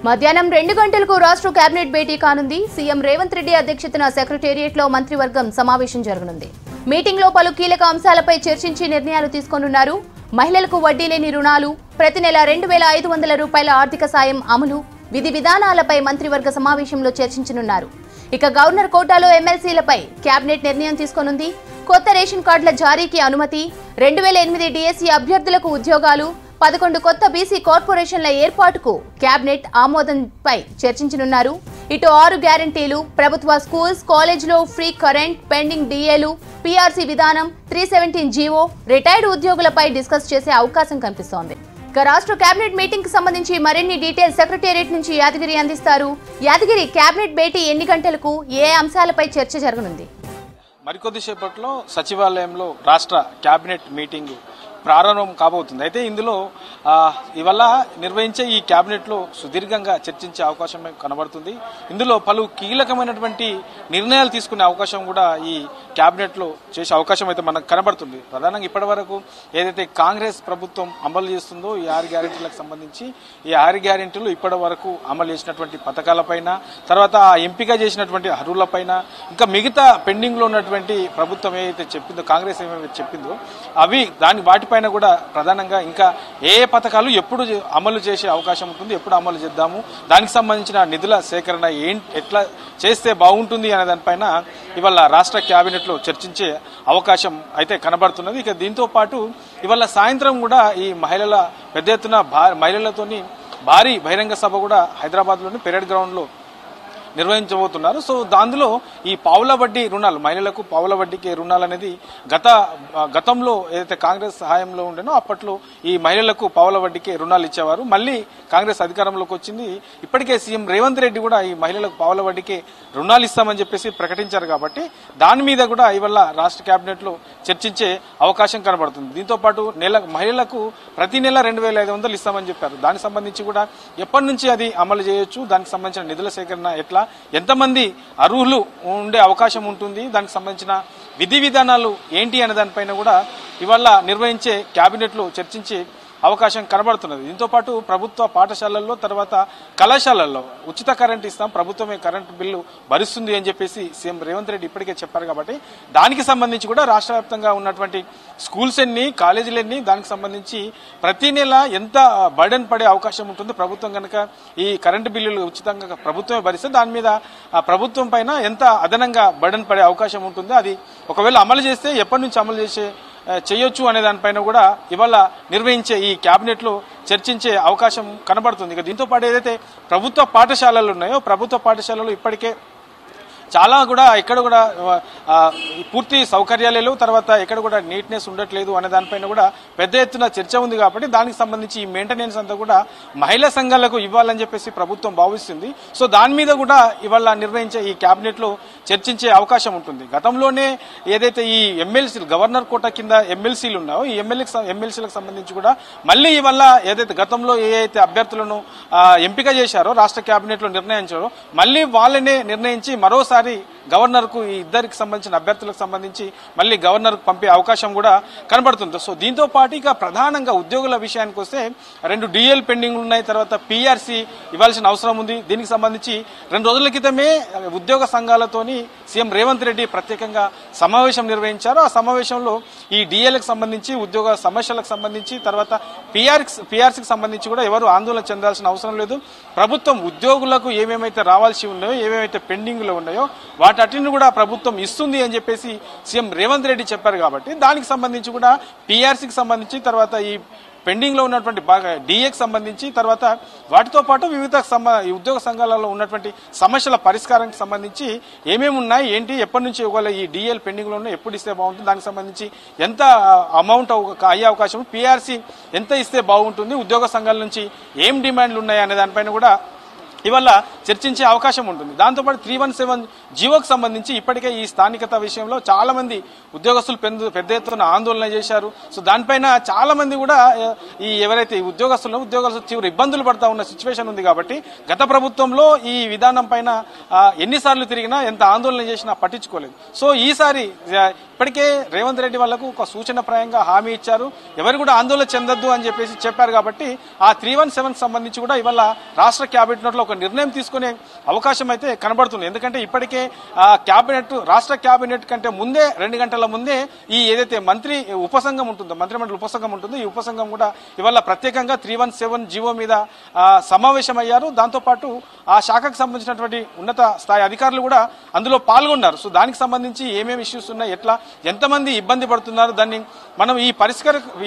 మధ్యాహ్నం 2 గంటలకు రాష్ట్ర కేబినెట్ భేటీ కానుంది. సీఎం రేవంత్ రెడ్డి అధ్యక్షతన సెక్రటేరియట్ లో మంత్రివర్గం సమావేశం జరగనుంది. మీటింగ్ లో పలు కీలక అంశాలపై చర్చించి నిర్ణయాలు తీసుకోనున్నారు. మహిళలకు వడ్డీ లేని రుణాలు, ప్రతి నెల 2500 రూపాయల ఆర్థిక సాయం అమలు, విధి విధానాలపై మంత్రివర్గ సమావేశంలో చర్చించనున్నారు. ఇక గవర్నర్ కోటాలో ఎమ్మెల్సీలపై కేబినెట్ నిర్ణయం తీసుకోనుంది. కొత్త రేషన్ కార్డుల జారీకి అనుమతి, 2008 డిఎస్సీ అభ్యర్థులకు ఉద్యోగాలు, 11 కొత్త బీసీ కార్పొరేషన్ల ఏర్పాటుకు కేబినెట్ ఆమోదంపై చర్చించనున్నారు. ఇటు 6 గ్యారంటీలు, ప్రభుత్వ స్కూల్స్, కాలేజీలో ఫ్రీ కరెంట్, పెండింగ్ డిఏలు, పీఆర్సీ విధానం, 317 జీవో, రిటైర్డ్ ఉద్యోగులపై డిస్కస్ చేసే అవకాశం కనిపిస్తోంది. ఇక రాష్ట్ర కేబినెట్ మీటింగ్ కి సంబంధించి మరిన్ని డీటెయిల్స్ సెక్రటేరియట్ నుంచి యాదగిరి అందిస్తారు. యాదగిరి, కేబినెట్ భేటీ ఎన్ని గంటలకు, ఏ అంశాలపై చర్చ జరగనుంది? మరికొద్దిసేపట్లో సచివాలయంలో రాష్ట్ర కేబినెట్ మీటింగ్ ప్రారంభం కాబోతుంది. అయితే ఇందులో ఇవాళ నిర్వహించే ఈ కేబినెట్లో సుదీర్ఘంగా చర్చించే అవకాశం కనబడుతుంది. ఇందులో పలు కీలకమైనటువంటి నిర్ణయాలు తీసుకునే అవకాశం కూడా ఈ కేబినెట్లో చేసే అవకాశం అయితే మనకు కనబడుతుంది. ప్రధానంగా ఇప్పటి వరకు ఏదైతే కాంగ్రెస్ ప్రభుత్వం అమలు చేస్తుందో ఈ 6 గ్యారెంటీలకు సంబంధించి ఈ 6 గ్యారెంటీలు ఇప్పటి వరకు అమలు చేసినటువంటి పథకాలపైన, తర్వాత ఎంపిక చేసినటువంటి అర్హులపైన, ఇంకా మిగతా పెండింగ్ లో ఉన్నటువంటి ప్రభుత్వం ఏదైతే చెప్పిందో, కాంగ్రెస్ ఏమైతే చెప్పిందో అవి వాటిపైన కూడా ప్రధానంగా ఇంకా ఏ పథకాలు ఎప్పుడు అమలు చేసే అవకాశం ఉంటుంది, ఎప్పుడు అమలు చేద్దాము, దానికి సంబంధించిన నిధుల సేకరణ ఎట్లా చేస్తే బాగుంటుంది అనే దానిపైన ఇవాళ రాష్ట్ర కేబినెట్ లో చర్చించే అవకాశం అయితే కనబడుతున్నది. ఇక దీంతో పాటు ఇవాళ సాయంత్రం కూడా ఈ మహిళల పెద్ద ఎత్తున మహిళలతోని భారీ బహిరంగ సభ కూడా హైదరాబాద్ లోని పెరేడ్ గ్రౌండ్ లో నిర్వహించబోతున్నారు. సో దానిలో ఈ పావుల వడ్డీ రుణాలు, మహిళలకు పావుల వడ్డీకి రుణాలు అనేది గతంలో ఏదైతే కాంగ్రెస్ సహాయంలో ఉండేనో అప్పట్లో ఈ మహిళలకు పావుల వడ్డీకి రుణాలు ఇచ్చేవారు. మళ్ళీ కాంగ్రెస్ అధికారంలోకి వచ్చింది. ఇప్పటికే సీఎం రేవంత్ రెడ్డి కూడా ఈ మహిళలకు పావుల వడ్డీకి రుణాలు ఇస్తామని చెప్పేసి ప్రకటించారు. కాబట్టి దాని మీద కూడా ఇవాళ రాష్ట్ర కేబినెట్ లో చర్చించే అవకాశం కనబడుతుంది. దీంతో పాటు మహిళలకు ప్రతి నెల 2500 ఇస్తామని చెప్పారు. దానికి సంబంధించి కూడా ఎప్పటి నుంచి అది అమలు చేయొచ్చు, దానికి సంబంధించిన నిధుల సేకరణ ఎట్లా, ఎంతమంది అర్హులు ఉండే అవకాశం ఉంటుంది, దానికి సంబంధించిన విధి విధానాలు ఏంటి అనే దానిపైన కూడా ఇవాళ నిర్వహించే కేబినెట్ లో చర్చించి అవకాశం కనబడుతున్నది. దీంతో పాటు ప్రభుత్వ పాఠశాలల్లో, తర్వాత కళాశాలల్లో ఉచిత కరెంట్ ఇస్తాం, ప్రభుత్వమే కరెంటు బిల్లు భరిస్తుంది అని చెప్పేసి సీఎం రేవంత్ రెడ్డి ఇప్పటికే చెప్పారు. కాబట్టి దానికి సంబంధించి కూడా రాష్ట్ర వ్యాప్తంగా ఉన్నటువంటి స్కూల్స్ ఎన్ని, కాలేజీలు ఎన్ని, దానికి సంబంధించి ప్రతి నెల ఎంత బర్డెన్ పడే అవకాశం ఉంటుంది, ప్రభుత్వం కనుక ఈ కరెంటు బిల్లులు ఉచితంగా ప్రభుత్వమే భరిస్తే దాని మీద ప్రభుత్వం పైన ఎంత అదనంగా బర్డెన్ పడే అవకాశం ఉంటుంది, అది ఒకవేళ అమలు చేస్తే ఎప్పటి నుంచి అమలు చేయొచ్చు అనే దానిపైన కూడా ఇవాళ నిర్వహించే ఈ కేబినెట్ లో చర్చించే అవకాశం కనబడుతుంది. ఇక దీంతో పాటు ఏదైతే ప్రభుత్వ పాఠశాలలు ఉన్నాయో, ప్రభుత్వ పాఠశాలలు ఇప్పటికే చాలా కూడా ఎక్కడ కూడా పూర్తి సౌకర్యాలు లేవు, తర్వాత ఎక్కడ కూడా నీట్నెస్ ఉండట్లేదు అనే దానిపైన కూడా పెద్ద ఎత్తున చర్చ ఉంది. కాబట్టి దానికి సంబంధించి ఈ మెయింటెనెన్స్ అంతా కూడా మహిళా సంఘాలకు ఇవ్వాలని చెప్పేసి ప్రభుత్వం భావిస్తుంది. సో దాని మీద కూడా ఇవాళ నిర్వహించే ఈ కేబినెట్ లో చర్చించే అవకాశం ఉంటుంది. గతంలోనే ఏదైతే ఈ ఎమ్మెల్సీలు, గవర్నర్ కోట కింద ఎమ్మెల్సీలు ఉన్నాయో ఈ ఎమ్మెల్సీలకు సంబంధించి కూడా మళ్ళీ ఇవాళ ఏదైతే గతంలో ఏదైతే అభ్యర్థులను ఎంపిక చేశారో రాష్ట్ర కేబినెట్ లో నిర్ణయించారో మళ్ళీ వాళ్ళనే నిర్ణయించి మరోసారి గవర్నర్ కు ఈ ఇద్దరికి సంబంధించిన అభ్యర్థులకు సంబంధించి మళ్ళీ గవర్నర్ కు పంపే అవకాశం కూడా కనబడుతుంది. సో దీంతో పాటు ఇక ప్రధానంగా ఉద్యోగుల విషయానికి వస్తే 2 డిఎల్ పెండింగ్ ఉన్నాయి, తర్వాత పీఆర్సీ ఇవ్వాల్సిన అవసరం ఉంది. దీనికి సంబంధించి 2 రోజుల క్రితమే ఉద్యోగ సంఘాలతోని సీఎం రేవంత్ రెడ్డి ప్రత్యేకంగా సమావేశం నిర్వహించారు. ఆ సమావేశంలో ఈ డిఎల్కి సంబంధించి, ఉద్యోగ సమస్యలకు సంబంధించి, తర్వాత పీఆర్సీకి సంబంధించి కూడా ఎవరు ఆందోళన చెందాల్సిన అవసరం లేదు. ప్రభుత్వం ఉద్యోగులకు ఏమేమైతే రావాల్సి ఉన్నాయో, ఏమేమైతే పెండింగ్ లో ఉన్నాయో వాటిని కూడా ప్రభుత్వం ఇస్తుంది అని చెప్పేసి సీఎం రేవంత్ రెడ్డి చెప్పారు. కాబట్టి దానికి సంబంధించి కూడా పీఆర్సీకి సంబంధించి, తర్వాత ఈ పెండింగ్ లో ఉన్నటువంటి డిఏకి సంబంధించి, తర్వాత వాటితో పాటు వివిధ ఉద్యోగ సంఘాలలో ఉన్నటువంటి సమస్యల పరిష్కారానికి సంబంధించి ఏమేమి ఉన్నాయి, ఏంటి, ఎప్పటి నుంచి ఒకవేళ ఈ డిఎల్ పెండింగ్ లో ఉన్నాయి, ఎప్పుడు ఇస్తే బాగుంటుంది, దానికి సంబంధించి ఎంత అమౌంట్ అయ్యే అవకాశం, పీఆర్సీ ఎంత ఇస్తే బాగుంటుంది, ఉద్యోగ సంఘాల నుంచి ఏం డిమాండ్లు ఉన్నాయి అనే దానిపైన కూడా ఇవాళ చర్చించే అవకాశం ఉంటుంది. దాంతోపాటు 317 జీవోకి సంబంధించి ఇప్పటికే ఈ స్థానికత విషయంలో చాలా మంది ఉద్యోగస్తులు పెద్ద ఎత్తున ఆందోళన చేశారు. సో దానిపైన చాలా మంది కూడా ఈ ఎవరైతే ఉద్యోగస్తులు తీవ్ర ఇబ్బందులు పడతా ఉన్న సిచ్యువేషన్ ఉంది. కాబట్టి గత ప్రభుత్వంలో ఈ విధానం పైన ఎన్నిసార్లు తిరిగినా, ఎంత ఆందోళన చేసినా పట్టించుకోలేదు. సో ఈసారి ఇప్పటికే రేవంత్ రెడ్డి వాళ్లకు ఒక సూచనప్రాయంగా హామీ ఇచ్చారు, ఎవరు కూడా ఆందోళన చెందొద్దు అని చెప్పేసి చెప్పారు. కాబట్టి ఆ 317 సంబంధించి కూడా ఇవాళ రాష్ట్ర కేబినెట్ లో ఒక నిర్ణయం తీసుకునే అవకాశం అయితే కనబడుతుంది. ఎందుకంటే ఇప్పటికే రాష్ట్ర కేబినెట్ కంటే ముందే 2 గంటల ముందే ఈ ఏదైతే మంత్రి ఉపసంఘం ఉంటుందో, మంత్రిమండలి ఉపసంఘం ఉంటుందో, ఈ ఉపసంఘం కూడా ఇవాళ ప్రత్యేకంగా 317 జీవో మీద సమావేశమయ్యారు. దాంతోపాటు ఆ శాఖకు సంబంధించినటువంటి ఉన్నత స్థాయి అధికారులు కూడా అందులో పాల్గొన్నారు. సో దానికి సంబంధించి ఏమేమి ఇష్యూస్ ఉన్నాయి, ఎట్లా ఎంతమంది ఇబ్బంది పడుతున్నారు, దాన్ని మనం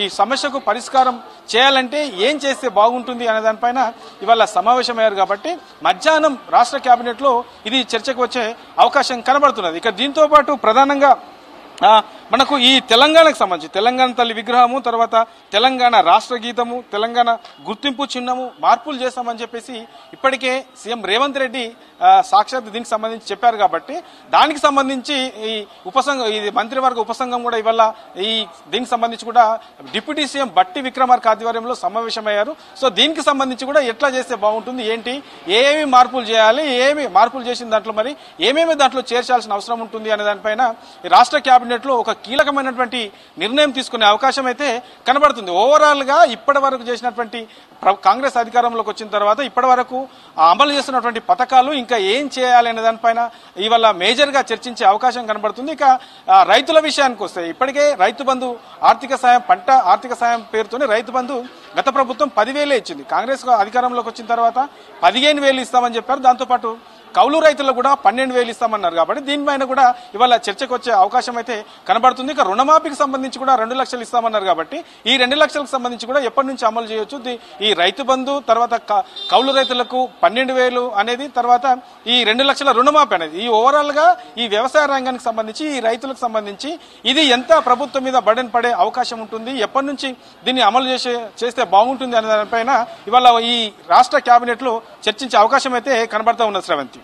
ఈ సమస్యకు పరిష్కారం చేయాలంటే ఏం చేస్తే బాగుంటుంది అనే దానిపైన ఇవాళ సమావేశమయ్యారు. కాబట్టి మధ్యాహ్నం రాష్ట్ర కేబినెట్ లో ఇది చర్చకు వచ్చే అవకాశం కనబడుతున్నది. ఇక దీంతో పాటు ప్రధానంగా మనకు ఈ తెలంగాణకు సంబంధించి తెలంగాణ తల్లి విగ్రహము, తర్వాత తెలంగాణ రాష్ట్ర గీతము, తెలంగాణ గుర్తింపు చిహ్నము మార్పులు చేస్తామని చెప్పేసి ఇప్పటికే సీఎం రేవంత్ రెడ్డి సాక్షాత్ దీనికి సంబంధించి చెప్పారు. కాబట్టి దానికి సంబంధించి ఈ మంత్రివర్గ ఉపసంఘం కూడా ఇవాళ దీనికి సంబంధించి కూడా డిప్యూటీ సీఎం బట్టి విక్రమార్క ఆధ్వర్యంలో సమావేశమయ్యారు. సో దీనికి సంబంధించి కూడా ఎట్లా చేస్తే బాగుంటుంది, ఏంటి, ఏమి మార్పులు చేయాలి, ఏమి మార్పులు చేసిన దాంట్లో మరి ఏమేమి దాంట్లో చేర్చాల్సిన అవసరం ఉంటుంది అనే దానిపైన రాష్ట్ర కేబినెట్ లో ఒక కీలకమైనటువంటి నిర్ణయం తీసుకునే అవకాశం అయితే కనబడుతుంది. ఓవరాల్ గా ఇప్పటి వరకు చేసినటువంటి కాంగ్రెస్ అధికారంలోకి వచ్చిన తర్వాత ఇప్పటి వరకు అమలు చేస్తున్నటువంటి పథకాలు ఇంకా ఏం చేయాలి అనే దానిపైన ఇవాళ మేజర్ గా చర్చించే అవకాశం కనబడుతుంది. ఇక రైతుల విషయానికి వస్తే ఇప్పటికే రైతు బంధు ఆర్థిక సాయం, పంట ఆర్థిక సాయం పేరుతోనే రైతు బంధు గత ప్రభుత్వం 10,000 ఇచ్చింది. కాంగ్రెస్ అధికారంలోకి వచ్చిన తర్వాత 15,000 ఇస్తామని చెప్పారు. దాంతోపాటు కౌలు రైతులకు కూడా 12,000 ఇస్తామన్నారు. కాబట్టి దీనిపైన కూడా ఇవాళ చర్చకు వచ్చే అవకాశం అయితే కనబడుతుంది. ఇక రుణమాఫీకి సంబంధించి కూడా 2 లక్షలు ఇస్తామన్నారు. కాబట్టి ఈ 2 లక్షలకు సంబంధించి కూడా ఎప్పటి నుంచి అమలు చేయొచ్చు, ఈ రైతు బంధు, తర్వాత కౌలు రైతులకు 12,000 అనేది, తర్వాత ఈ 2 లక్షల రుణమాఫీ అనేది, ఈ ఓవరాల్ గా ఈ వ్యవసాయ రంగానికి సంబంధించి, ఈ రైతులకు సంబంధించి ఇది ఎంత ప్రభుత్వం మీద బర్డెన్ పడే అవకాశం ఉంటుంది, ఎప్పటి నుంచి దీన్ని అమలు చేస్తే బాగుంటుంది అనే దానిపైన ఇవాళ ఈ రాష్ట్ర కేబినెట్ లో చర్చించే అవకాశం అయితే కనబడతా ఉన్నది. శ్రవంతి.